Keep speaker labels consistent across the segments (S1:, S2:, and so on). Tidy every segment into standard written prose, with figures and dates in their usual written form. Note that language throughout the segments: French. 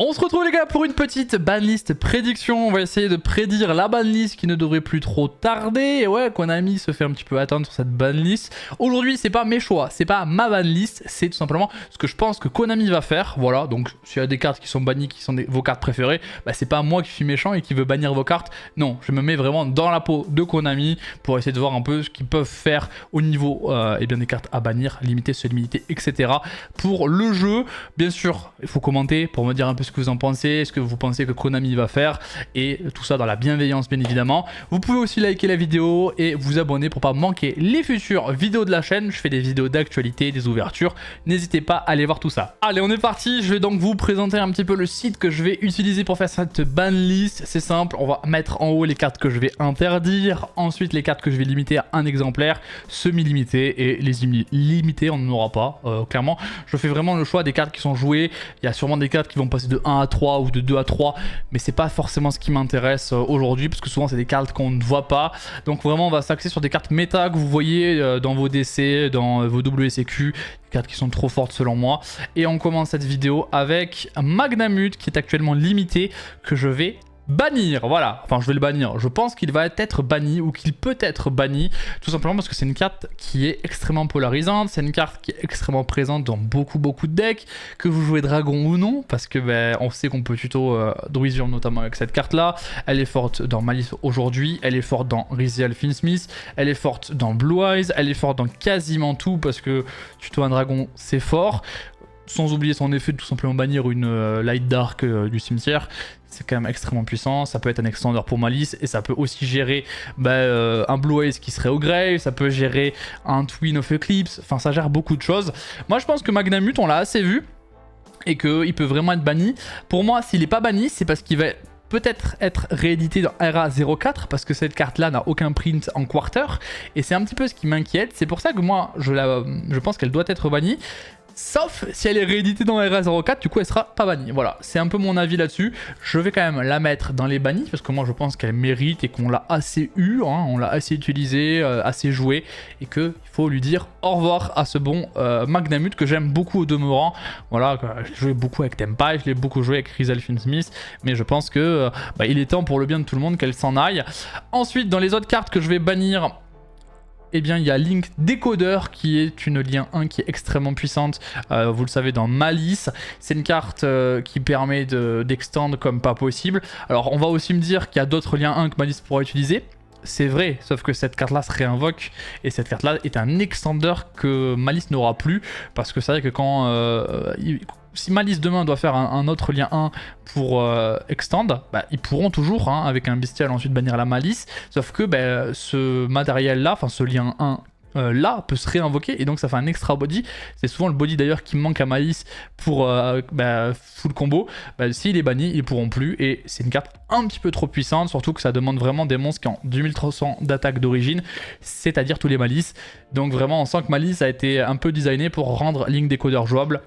S1: On se retrouve les gars pour une petite banlist prédiction. On va essayer de prédire la banlist qui ne devrait plus trop tarder. Et ouais, Konami se fait un petit peu attendre sur cette banlist. Aujourd'hui, c'est pas mes choix, c'est pas ma banlist, c'est tout simplement ce que je pense que Konami va faire. Voilà, donc s'il y a des cartes qui sont bannies, qui sont vos cartes préférées, bah c'est pas moi qui suis méchant et qui veut bannir vos cartes. Non, je me mets vraiment dans la peau de Konami pour essayer de voir un peu ce qu'ils peuvent faire au niveau eh bien des cartes à bannir, limiter, se limiter, etc. Pour le jeu, bien sûr, il faut commenter pour me dire un peu ce que vous en pensez, ce que vous pensez que Konami va faire, et tout ça dans la bienveillance bien évidemment. Vous pouvez aussi liker la vidéo et vous abonner pour pas manquer les futures vidéos de la chaîne. Je fais des vidéos d'actualité, des ouvertures, n'hésitez pas à aller voir tout ça. Allez, on est parti, je vais donc vous présenter un petit peu le site que je vais utiliser pour faire cette banlist. C'est simple, on va mettre en haut les cartes que je vais interdire, ensuite les cartes que je vais limiter à un exemplaire, semi-limité, et les limités on n'en aura pas, clairement. Je fais vraiment le choix des cartes qui sont jouées. Il y a sûrement des cartes qui vont passer de 1 à 3 ou de 2 à 3, mais c'est pas forcément ce qui m'intéresse aujourd'hui, parce que souvent c'est des cartes qu'on ne voit pas. Donc vraiment on va s'axer sur des cartes méta que vous voyez dans vos DC, dans vos WCQ, des cartes qui sont trop fortes selon moi. Et on commence cette vidéo avec Magnamut qui est actuellement limité, que je vais bannir, voilà, enfin je vais le bannir, je pense qu'il va être banni ou qu'il peut être banni, tout simplement parce que c'est une carte qui est extrêmement polarisante, c'est une carte qui est extrêmement présente dans beaucoup de decks, que vous jouez dragon ou non, parce que ben, on sait qu'on peut tuto Druisure notamment avec cette carte là, elle est forte dans Malice aujourd'hui, elle est forte dans Rizial Finsmith, elle est forte dans Blue Eyes, elle est forte dans quasiment tout, parce que tuto un dragon c'est fort. Sans oublier son effet de tout simplement bannir une Light Dark du cimetière, c'est quand même extrêmement puissant. Ça peut être un extender pour Malice et ça peut aussi gérer un Blue Eyes qui serait au grave, ça peut gérer un Twin of Eclipse, enfin ça gère beaucoup de choses. Moi je pense que Magnamut on l'a assez vu et qu'il peut vraiment être banni. Pour moi s'il n'est pas banni c'est parce qu'il va peut-être être réédité dans RA04 parce que cette carte là n'a aucun print en quarter et c'est un petit peu ce qui m'inquiète. C'est pour ça que moi je pense qu'elle doit être bannie. Sauf si elle est rééditée dans RA04, du coup elle sera pas bannie. Voilà, c'est un peu mon avis là-dessus. Je vais quand même la mettre dans les bannis parce que moi je pense qu'elle mérite et qu'on l'a assez eu, hein, on l'a assez utilisé, assez joué, et qu'il faut lui dire au revoir à ce bon Magnamut que j'aime beaucoup au demeurant. Voilà, je l'ai joué beaucoup avec Tempai, je l'ai beaucoup joué avec Rizial Finsmith, mais je pense que il est temps pour le bien de tout le monde qu'elle s'en aille. Ensuite, dans les autres cartes que je vais bannir, eh bien, il y a Link Decoder qui est une lien 1 qui est extrêmement puissante, vous le savez, dans Malice. C'est une carte qui permet d'extend comme pas possible. Alors on va aussi me dire qu'il y a d'autres liens 1 que Malice pourra utiliser. C'est vrai, sauf que cette carte là se réinvoque et cette carte là est un extender que Malice n'aura plus, parce que c'est vrai que quand si Malice demain doit faire un autre lien 1 pour extend, ils pourront toujours avec un bestial ensuite bannir la Malice, sauf que ce matériel là, enfin ce lien 1 là peut se réinvoquer et donc ça fait un extra body. C'est souvent le body d'ailleurs qui manque à Malice pour full combo. S'il est banni ils pourront plus et c'est une carte un petit peu trop puissante, surtout que ça demande vraiment des monstres qui ont 2300 d'attaque d'origine, c'est-à-dire tous les Malice. Donc vraiment on sent que Malice a été un peu designé pour rendre Link Decoder jouable.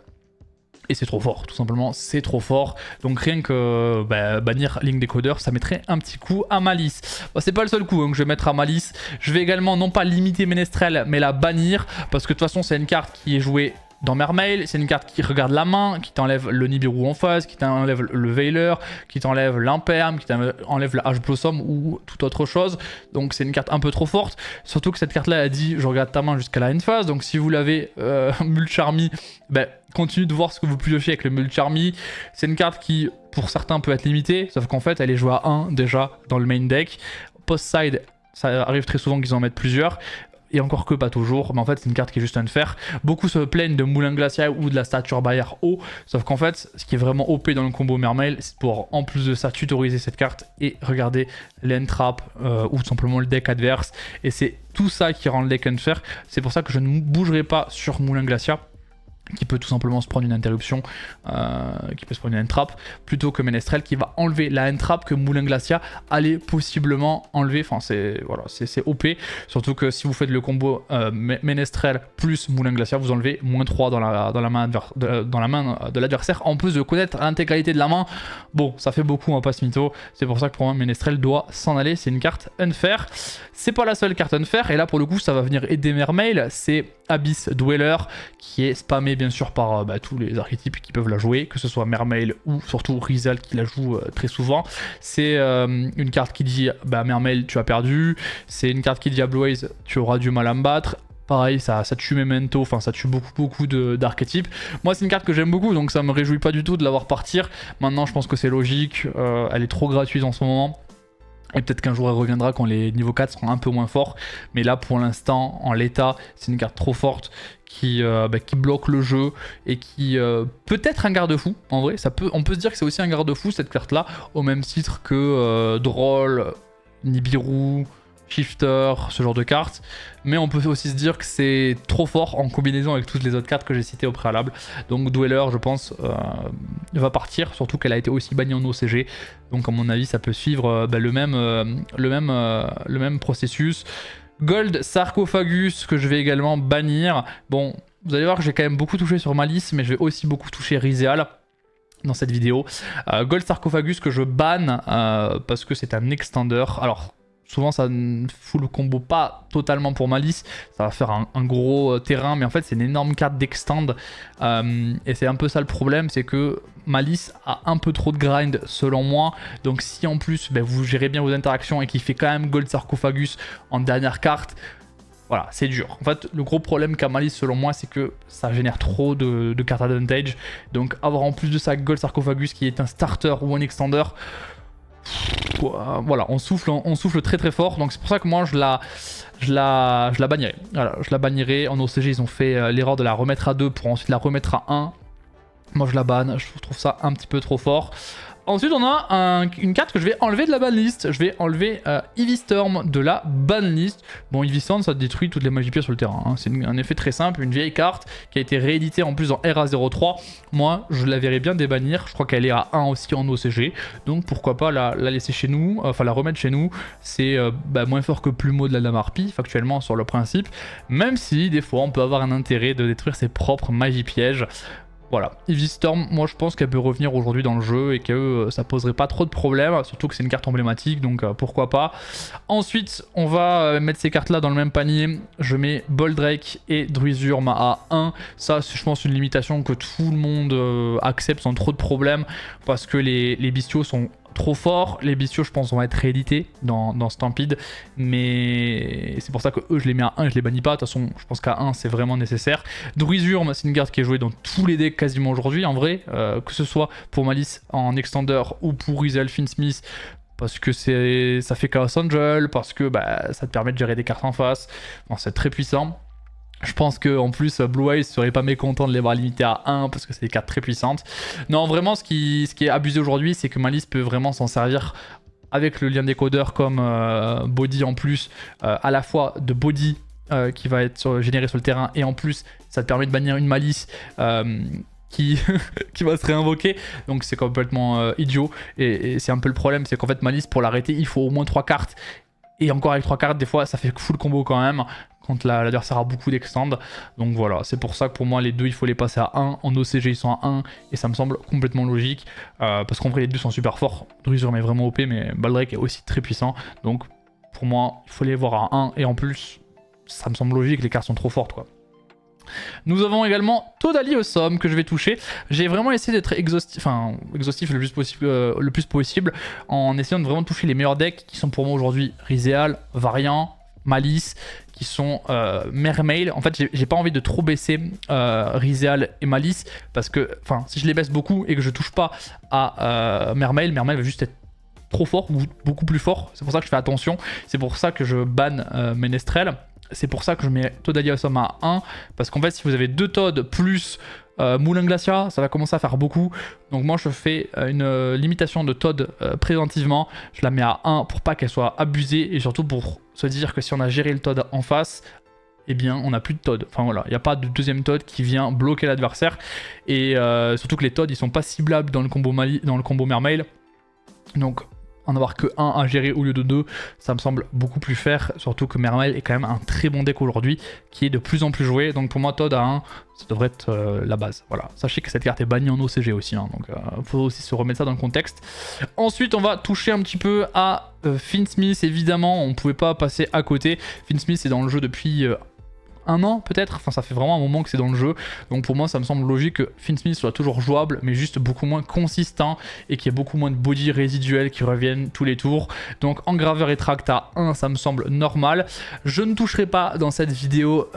S1: Et c'est trop fort, tout simplement, c'est trop fort. Donc rien que bannir Link Decoder, ça mettrait un petit coup à Malice. C'est pas le seul coup que je vais mettre à Malice. Je vais également non pas limiter Ménestrel, mais la bannir. Parce que de toute façon, c'est une carte qui est jouée dans Mermail, c'est une carte qui regarde la main, qui t'enlève le Nibiru en face, qui t'enlève le Veiler, qui t'enlève l'Imperme, qui t'enlève la H-Blossom ou toute autre chose. Donc c'est une carte un peu trop forte. Surtout que cette carte-là a dit je regarde ta main jusqu'à la end phase. Donc si vous l'avez Mulcharmy, continuez de voir ce que vous piochez avec le Mulcharmy. C'est une carte qui pour certains peut être limitée, sauf qu'en fait elle est jouée à 1 déjà dans le main deck. Post-side, ça arrive très souvent qu'ils en mettent plusieurs. Et encore que pas toujours, mais en fait c'est une carte qui est juste unfair. Beaucoup se plaignent de Moulin Glacial ou de la stature barrière haut, sauf qu'en fait ce qui est vraiment OP dans le combo Mermail, c'est pour en plus de ça tutoriser cette carte et regarder l'entrap ou tout simplement le deck adverse, et c'est tout ça qui rend le deck unfair. C'est pour ça que je ne bougerai pas sur Moulin Glacial, qui peut tout simplement se prendre une interruption, qui peut se prendre une entrap, plutôt que Ménestrel qui va enlever la entrap que Moulin Glacial allait possiblement enlever. Enfin c'est voilà, c'est OP, surtout que si vous faites le combo Ménestrel plus Moulin Glacial, vous enlevez -3 dans la main de l'adversaire, en plus de connaître l'intégralité de la main. Bon, ça fait beaucoup, hein, pas ce mytho. C'est pour ça que pour moi Ménestrel doit s'en aller, c'est une carte unfair. C'est pas la seule carte unfair, et là pour le coup ça va venir aider Mermail, c'est Abyss Dweller qui est spammé bien sûr par tous les archétypes qui peuvent la jouer, que ce soit Mermail ou surtout Rizal qui la joue très souvent. C'est une carte qui dit Mermail tu as perdu, c'est une carte qui dit à Blue Eyes tu auras du mal à me battre. Pareil, ça tue Memento, enfin ça tue beaucoup d'archétypes. Moi c'est une carte que j'aime beaucoup, donc ça me réjouit pas du tout de la voir partir. Maintenant je pense que c'est logique, elle est trop gratuite en ce moment. Et peut-être qu'un jour elle reviendra quand les niveaux 4 seront un peu moins forts. Mais là pour l'instant, en l'état, c'est une carte trop forte qui bloque le jeu et qui peut être un garde-fou. En vrai, on peut se dire que c'est aussi un garde-fou cette carte-là, au même titre que Droll, Nibiru, Shifter, ce genre de cartes. Mais on peut aussi se dire que c'est trop fort en combinaison avec toutes les autres cartes que j'ai citées au préalable. Donc Dweller, je pense, va partir, surtout qu'elle a été aussi bannie en OCG. Donc à mon avis, ça peut suivre le même processus. Gold Sarcophagus, que je vais également bannir. Bon, vous allez voir que j'ai quand même beaucoup touché sur Malice, mais je vais aussi beaucoup toucher Rizal dans cette vidéo. Gold Sarcophagus que je banne parce que c'est un extender. Alors, souvent ça ne fout le combo pas totalement pour Malice, ça va faire un gros terrain, mais en fait c'est une énorme carte d'extend, et c'est un peu ça le problème, c'est que Malice a un peu trop de grind selon moi, donc si en plus vous gérez bien vos interactions et qu'il fait quand même Gold Sarcophagus en dernière carte, voilà, c'est dur. En fait, le gros problème qu'a Malice selon moi, c'est que ça génère trop de cartes advantage, donc avoir en plus de ça Gold Sarcophagus qui est un starter ou un extender, voilà, on souffle très fort, donc c'est pour ça que moi je la bannirai. Voilà, je la bannirai. En OCG ils ont fait l'erreur de la remettre à 2 pour ensuite la remettre à 1. Moi je la banne, je trouve ça un petit peu trop fort. Ensuite on a une carte que je vais enlever de la banlist. Je vais enlever Eevee Storm de la banlist. Bon, Eevee Storm ça détruit toutes les magies pieds sur le terrain, hein. C'est un effet très simple, une vieille carte qui a été rééditée en plus dans RA03. Moi je la verrais bien débannir, je crois qu'elle est à 1 aussi en OCG. Donc pourquoi pas la laisser chez nous, enfin la remettre chez nous. C'est moins fort que Plumeau de la Dame Harpie factuellement sur le principe. Même si des fois on peut avoir un intérêt de détruire ses propres magies pièges. Voilà, Eevee Storm, moi je pense qu'elle peut revenir aujourd'hui dans le jeu et que ça poserait pas trop de problèmes, surtout que c'est une carte emblématique, donc pourquoi pas. Ensuite, on va mettre ces cartes là dans le même panier. Je mets Boldrake et Druisurme à 1. Ça, c'est je pense une limitation que tout le monde accepte sans trop de problèmes, parce que les bestiaux sont trop forts. Les bestiaux je pense vont être réédités dans Stampede, mais c'est pour ça que eux je les mets à 1 et je les bannis pas. De toute façon je pense qu'à 1 c'est vraiment nécessaire. Druisurme c'est une carte qui est jouée dans tous les decks quasiment aujourd'hui en vrai, que ce soit pour Malice en extender ou pour Rizal Finsmith, parce que ça fait Chaos Angel, parce que ça te permet de gérer des cartes en face. Bon, c'est très puissant. Je pense qu'en plus Blue Eyes serait pas mécontent de les voir limités à 1 parce que c'est des cartes très puissantes. Non, vraiment ce qui est abusé aujourd'hui, c'est que Malice peut vraiment s'en servir avec le lien décodeur comme body en plus, à la fois de body qui va être généré sur le terrain, et en plus ça te permet de bannir une Malice qui va se réinvoquer, donc c'est complètement idiot, et c'est un peu le problème, c'est qu'en fait Malice pour l'arrêter il faut au moins 3 cartes, et encore avec 3 cartes des fois ça fait full combo quand même quand l'adversaire a beaucoup d'extend. Donc voilà, c'est pour ça que pour moi les deux il faut les passer à 1, en OCG ils sont à 1 et ça me semble complètement logique, parce qu'en vrai les deux sont super forts. Druisurme est vraiment OP, mais Baldrake est aussi très puissant, donc pour moi il faut les voir à 1, et en plus ça me semble logique, les cartes sont trop fortes quoi. Nous avons également Totally Awesome que je vais toucher. J'ai vraiment essayé d'être exhaustif le plus possible en essayant de vraiment toucher les meilleurs decks qui sont pour moi aujourd'hui Rizal, Variant, Malice, qui sont Mermail. En fait j'ai pas envie de trop baisser Rizal et Malice, parce que si je les baisse beaucoup et que je touche pas à Mermail va juste être trop fort ou beaucoup plus fort. C'est pour ça que je fais attention, c'est pour ça que je banne Ménestrel. C'est pour ça que je mets Totally Awesome à 1, parce qu'en fait si vous avez 2 Todd plus Moulin Glacia, ça va commencer à faire beaucoup. Donc moi je fais une limitation de Todd préventivement, je la mets à 1 pour pas qu'elle soit abusée, et surtout pour se dire que si on a géré le Todd en face, eh bien on n'a plus de Todd. Enfin voilà, il n'y a pas de deuxième Todd qui vient bloquer l'adversaire, et surtout que les Todd ils sont pas ciblables dans le combo Mermail, donc en avoir que 1 à gérer au lieu de 2, ça me semble beaucoup plus fair, surtout que Mermail est quand même un très bon deck aujourd'hui, qui est de plus en plus joué, donc pour moi Todd à 1, ça devrait être la base. Voilà, sachez que cette carte est bannie en OCG aussi, hein, donc il faut aussi se remettre ça dans le contexte. Ensuite on va toucher un petit peu à Finsmith, évidemment, on ne pouvait pas passer à côté. Finsmith est dans le jeu depuis un an peut-être, enfin ça fait vraiment un moment que c'est dans le jeu, donc pour moi ça me semble logique que Finsmith soit toujours jouable mais juste beaucoup moins consistant et qu'il y ait beaucoup moins de body résiduels qui reviennent tous les tours. Donc engraveur et tract à 1 ça me semble normal. Je ne toucherai pas dans cette vidéo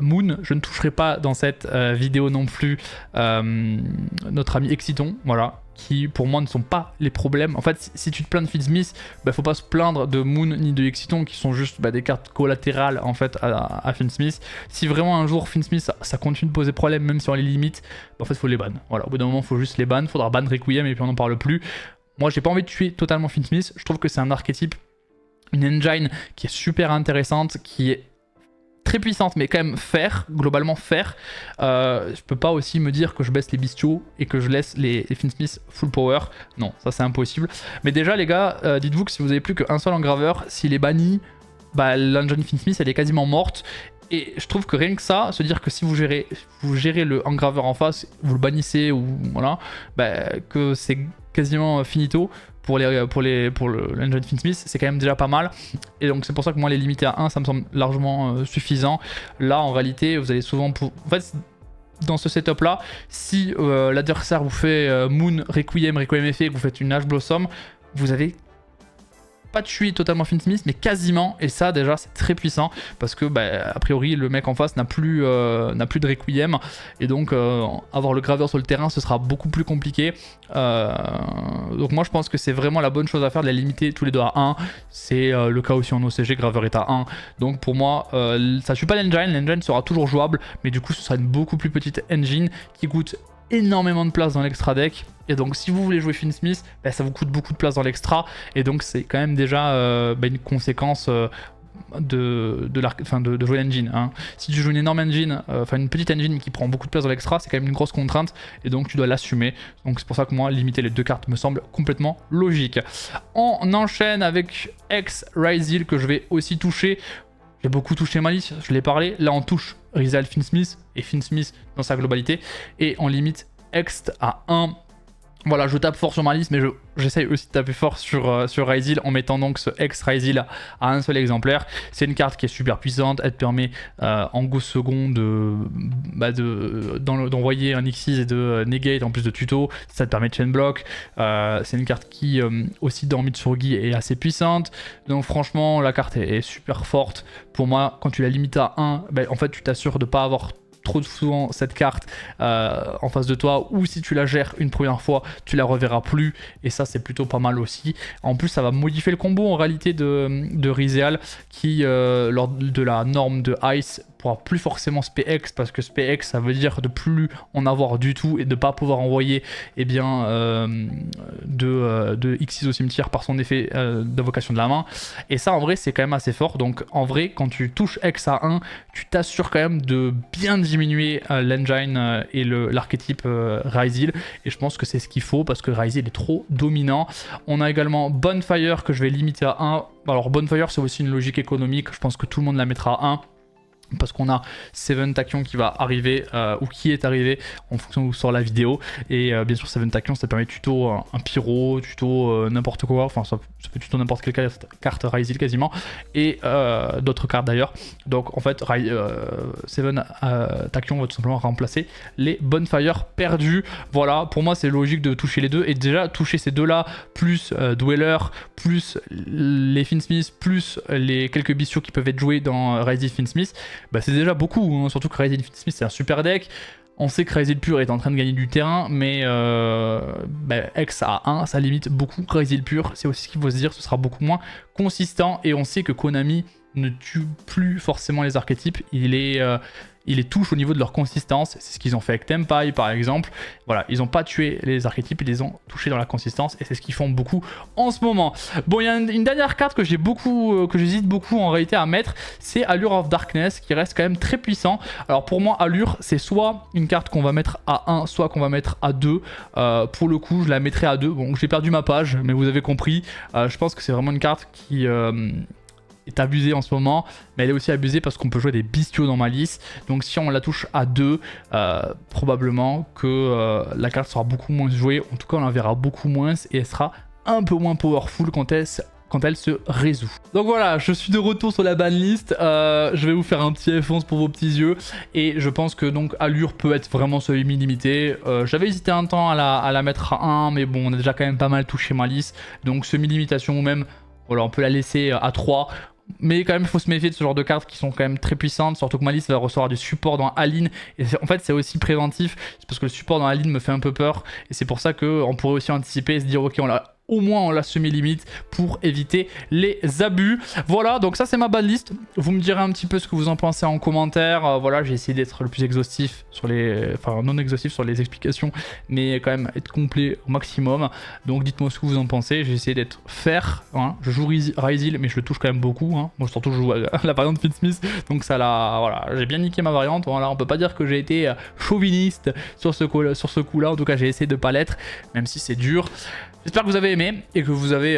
S1: Moon, je ne toucherai pas dans cette vidéo non plus notre ami Exciton, voilà, qui pour moi ne sont pas les problèmes. En fait, si tu te plains de Finsmith, bah, faut pas se plaindre de Moon ni de Exciton qui sont juste des cartes collatérales en fait à Finsmith. Si vraiment un jour Finsmith ça continue de poser problème même si on les limite, bah, en fait faut les ban. Voilà, au bout d'un moment faut juste les ban, faudra ban Requiem et puis on n'en parle plus. Moi j'ai pas envie de tuer totalement Finsmith, je trouve que c'est un archétype, une engine qui est super intéressante, qui est très puissante mais quand même faire, globalement faire. Je peux pas aussi me dire que je baisse les bestiaux et que je laisse les Finsmith full power, non ça c'est impossible. Mais déjà les gars, dites-vous que si vous avez plus qu'un seul engraveur, s'il est banni, bah l'engine Finsmith elle est quasiment morte. Et je trouve que rien que ça, se dire que si vous gérez le engraveur en face, vous le bannissez ou voilà, bah, que c'est quasiment finito pour l'engine Finsmith, c'est quand même déjà pas mal. Et donc c'est pour ça que moi les limiter à 1 ça me semble largement suffisant. Là en réalité vous allez souvent en fait dans ce setup là, si l'adversaire vous fait Moon, Requiem effet et que vous faites une Ash Blossom, vous avez pas tuer totalement Finsmith mais quasiment, et ça déjà c'est très puissant parce que bah, a priori le mec en face n'a plus de Requiem et donc avoir le graveur sur le terrain ce sera beaucoup plus compliqué. Donc moi je pense que c'est vraiment la bonne chose à faire de la limiter tous les deux à 1. C'est le cas aussi en OCG, graveur est à 1, donc pour moi ça tue pas l'engine sera toujours jouable mais du coup ce sera une beaucoup plus petite engine qui coûte énormément de place dans l'extra deck, et donc si vous voulez jouer Finsmith, bah, ça vous coûte beaucoup de place dans l'extra, et donc c'est quand même déjà une conséquence de jouer l'engine. Hein. Si tu joues une énorme engine, une petite engine qui prend beaucoup de place dans l'extra, c'est quand même une grosse contrainte, et donc tu dois l'assumer. Donc c'est pour ça que moi, limiter les 2 cartes me semble complètement logique. On enchaîne avec X Ryzeal que je vais aussi toucher. J'ai beaucoup touché Malice, je l'ai parlé. Là on touche Ryzeal Finsmith et Finsmith dans sa globalité. Et on limite Ext à 1. Voilà, je tape fort sur Malice, mais j'essaye aussi de taper fort sur Ryzeal en mettant donc ce X Ryzeal à un seul exemplaire. C'est une carte qui est super puissante, elle te permet en go second d'envoyer un Xyz et de negate en plus de tuto, ça te permet de chain block. C'est une carte qui aussi dans Mitsurugi est assez puissante, donc franchement la carte est super forte. Pour moi, quand tu la limites à 1, en fait tu t'assures de ne pas avoir trop souvent cette carte en face de toi, ou si tu la gères une première fois tu la reverras plus, et ça c'est plutôt pas mal aussi. En plus ça va modifier le combo en réalité de Ryzeal qui lors de la norme de Ice pourra plus forcément SPX, parce que SPX ça veut dire de plus en avoir du tout et de pas pouvoir envoyer de Xyz au cimetière par son effet d'invocation de la main, et ça en vrai c'est quand même assez fort. Donc en vrai quand tu touches X à 1 tu t'assures quand même de bien diminuer l'engine et l'archétype Ryzeal, et je pense que c'est ce qu'il faut parce que Ryzeal est trop dominant. On a également Bonfire que je vais limiter à 1. Alors Bonfire c'est aussi une logique économique, je pense que tout le monde la mettra à 1 parce qu'on a Seven Tachyon qui va arriver ou qui est arrivé en fonction où sort la vidéo, et bien sûr Seven Tachyon ça permet tuto un pyro, tuto n'importe quoi, enfin ça peut tuto n'importe quelle carte Ryzeal quasiment, et d'autres cartes d'ailleurs. Donc en fait Seven Tachyon va tout simplement remplacer les Bonfire perdus. Voilà, pour moi c'est logique de toucher les deux, et déjà toucher ces deux là plus Dweller plus les Finsmith plus les quelques bestiaux qui peuvent être joués dans Ryzeal Finsmith, c'est déjà beaucoup, hein. Surtout que Ryzeal Finsmith c'est un super deck. On sait que Ryzeal pur est en train de gagner du terrain, mais X à 1 ça limite beaucoup Ryzeal pur, c'est aussi ce qu'il faut se dire, ce sera beaucoup moins consistant, et on sait que Konami ne tue plus forcément les archétypes, il les touche au niveau de leur consistance. C'est ce qu'ils ont fait avec Tenpai par exemple. Voilà, ils n'ont pas tué les archétypes, ils les ont touchés dans la consistance, et c'est ce qu'ils font beaucoup en ce moment. Bon, il y a une dernière carte que j'hésite beaucoup en réalité à mettre, c'est Allure of Darkness, qui reste quand même très puissant. Alors pour moi Allure c'est soit une carte qu'on va mettre à 1, soit qu'on va mettre à 2. Pour le coup je la mettrai à 2. Bon, j'ai perdu ma page, mais vous avez compris. Je pense que c'est vraiment une carte qui est abusée en ce moment, mais elle est aussi abusée parce qu'on peut jouer des bestiaux dans Malice. Donc si on la touche à 2, probablement que la carte sera beaucoup moins jouée, en tout cas on la verra beaucoup moins, et elle sera un peu moins powerful quand quand elle se résout. Donc voilà, je suis de retour sur la banlist. Je vais vous faire un petit F11 pour vos petits yeux. Et je pense que donc Allure peut être vraiment semi-limité. J'avais hésité un temps à la mettre à 1, mais bon, on a déjà quand même pas mal touché Malice. Donc semi-limitation ou même, voilà, on peut la laisser à 3. Mais quand même, il faut se méfier de ce genre de cartes qui sont quand même très puissantes. Surtout que Malice va recevoir du support dans Aline. Et en fait, c'est aussi préventif. C'est parce que le support dans Aline me fait un peu peur. Et c'est pour ça qu'on pourrait aussi anticiper et se dire, ok, au moins on la semi-limite pour éviter les abus. Voilà, donc ça c'est ma banlist. Vous me direz un petit peu ce que vous en pensez en commentaire. Voilà, j'ai essayé d'être le plus exhaustif sur les... Enfin, non exhaustif sur les explications, mais quand même être complet au maximum. Donc dites-moi ce que vous en pensez. J'ai essayé d'être fair. Hein. Je joue Ryzeal, mais je le touche quand même beaucoup. Hein. Moi, surtout, je joue à la variante Fitzsmith. Donc ça l'a... Voilà, j'ai bien niqué ma variante. Voilà, on peut pas dire que j'ai été chauviniste sur ce coup-là. En tout cas, j'ai essayé de pas l'être, même si c'est dur. J'espère que vous avez aimé et que vous avez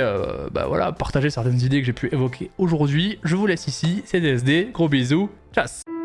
S1: voilà, partagé certaines idées que j'ai pu évoquer aujourd'hui. Je vous laisse ici, c'est DSD, gros bisous, ciao.